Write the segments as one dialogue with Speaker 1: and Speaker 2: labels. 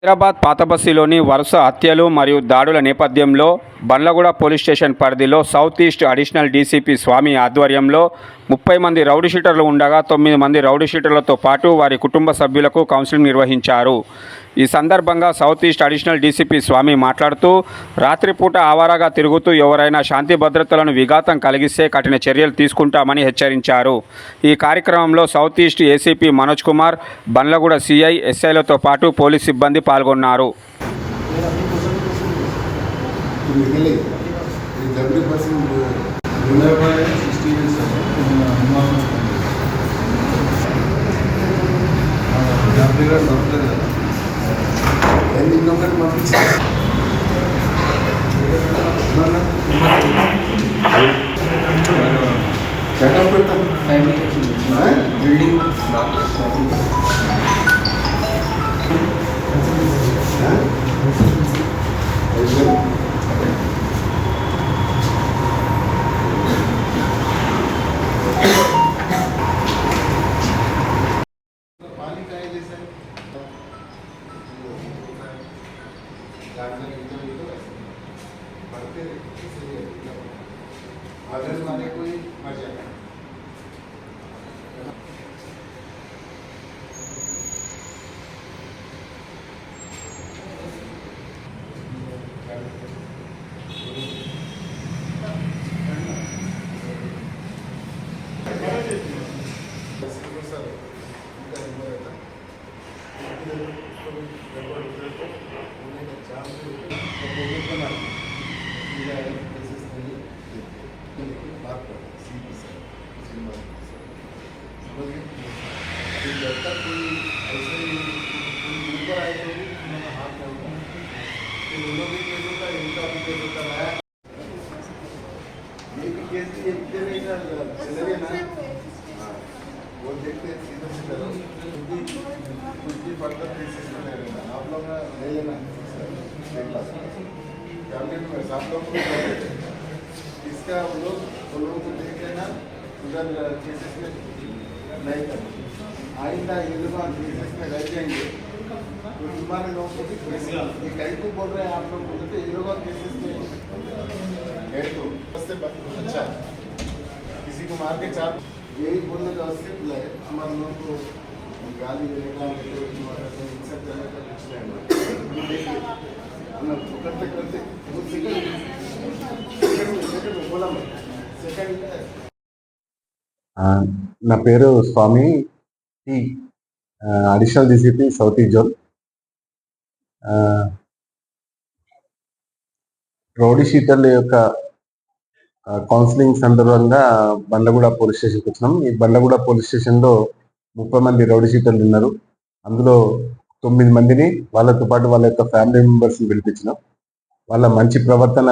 Speaker 1: హైదరాబాద్ పాతబస్తీలోని వరుస హత్యలు మరియు దాడుల నేపథ్యంలో బండ్లగూడ పోలీస్ స్టేషన్ పరిధిలో సౌత్ ఈస్ట్ అడిషనల్ డీసీపీ స్వామి ఆధ్వర్యంలో 30 మంది రౌడీ షీటర్లు ఉండగా 9 మంది రౌడీ షీటర్లతో పాటు వారి కుటుంబ సభ్యులకు కౌన్సిలింగ్ నిర్వహించారు. ఈ సందర్భంగా సౌత్ ఈస్ట్ అడిషనల్ డీసీపీ స్వామి మాట్లాడుతూ, రాత్రిపూట ఆవారాగా తిరుగుతూ ఎవరైనా శాంతి భద్రతలను విఘాతం కలిగిస్తే కఠిన చర్యలు తీసుకుంటామని హెచ్చరించారు. ఈ కార్యక్రమంలో south east ACP Manoj Kumar, Bandlaguda CI, ఎస్ఐలతో పాటు పోలీస్ సిబ్బంది పాల్గొన్నారు.
Speaker 2: कोई मजा जब तक कोई ऐसे ऊपर आए तो भी उन्होंने हाथ में उठाया, फिर उन्होंने भी केस होता है, इनका भी केस होता है, ये भी केस ये चले ना वो देखते हैं सीधा सीधा कुछ भी फर्दर केसेस में नहीं रहना, आप लोग ले लेना फैमिली में सात लोग इसका वो लोगों को देख लेना, उधर केसेस में नहीं करना, आइंदा ये लोग केसेस में रह जाएंगे तो तुम्हारे लोगों को भी ये कहीं को बोल रहे हैं आप लोग बोलते ये लोग केसेस में है तो अच्छा किसी को मार के चार यही बोलने का सिर्फ है हमारे लोगों को गाली देने सब करने का कुछ नहीं करते करते बोला मैं सेकंड
Speaker 3: నా పేరు Swami T, additional DCP south east zone. Rowdy షీటర్ల యొక్క కౌన్సిలింగ్ సందర్భంగా బండ్లగూడ పోలీస్ స్టేషన్కి వచ్చినాం. ఈ బండ్లగూడ పోలీస్ స్టేషన్లో 30 మంది రౌడీ షీటర్లు ఉన్నారు. అందులో 9 మందిని వాళ్ళతో పాటు వాళ్ళ యొక్క ఫ్యామిలీ మెంబర్స్ని పిలిపించినాం. వాళ్ళ మంచి ప్రవర్తన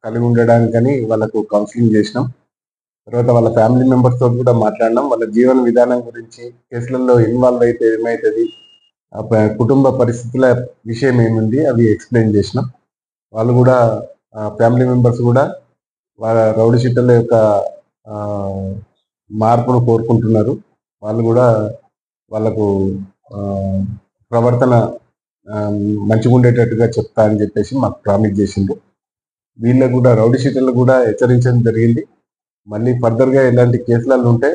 Speaker 3: కలిగి ఉండడానికని వాళ్ళకు కౌన్సిలింగ్ చేసినాం. తర్వాత వాళ్ళ ఫ్యామిలీ మెంబర్స్ తోటి కూడా మాట్లాడినాం. వాళ్ళ జీవన విధానం గురించి, కేసులలో ఇన్వాల్వ్ అయితే ఏమవుతుంది, కుటుంబ పరిస్థితుల విషయం ఏముంది అవి ఎక్స్ప్లెయిన్ చేసినాం. వాళ్ళు కూడా ఫ్యామిలీ మెంబర్స్ కూడా వాళ్ళ రౌడీ షీటర్ల యొక్క మార్పును కోరుకుంటున్నారు. వాళ్ళు కూడా వాళ్ళకు ప్రవర్తన మంచిగా ఉండేటట్టుగా చెప్తా అని చెప్పేసి మాకు ప్రామిస్ చేసిండ్రు. వీళ్ళకు కూడా రౌడీ షీటర్లు కూడా హెచ్చరించడం జరిగింది. మళ్ళీ ఫర్దర్గా ఎలాంటి కేసులలో ఉంటే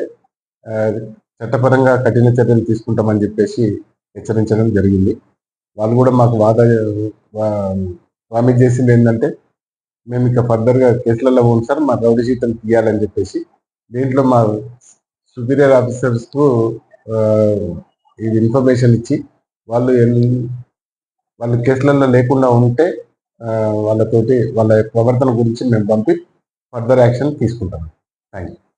Speaker 3: చట్టపరంగా కఠిన చర్యలు తీసుకుంటామని చెప్పేసి హెచ్చరించడం జరిగింది. వాళ్ళు కూడా మాకు ప్రామిస్ చేసింది ఏంటంటే, మేము ఇక ఫర్దర్గా కేసులలో ఉంది సార్, మా రౌడీ షీటర్లు తీయాలని చెప్పేసి. దీంట్లో మా సుపీరియర్ ఆఫీసర్స్కు ఇది ఇన్ఫర్మేషన్ ఇచ్చి వాళ్ళు కేసులలో లేకుండా ఉంటే వాళ్ళతోటి వాళ్ళ ప్రవర్తన గురించి మేము పంపి ఫర్దర్ యాక్షన్ తీసుకుంటాం. Thank you.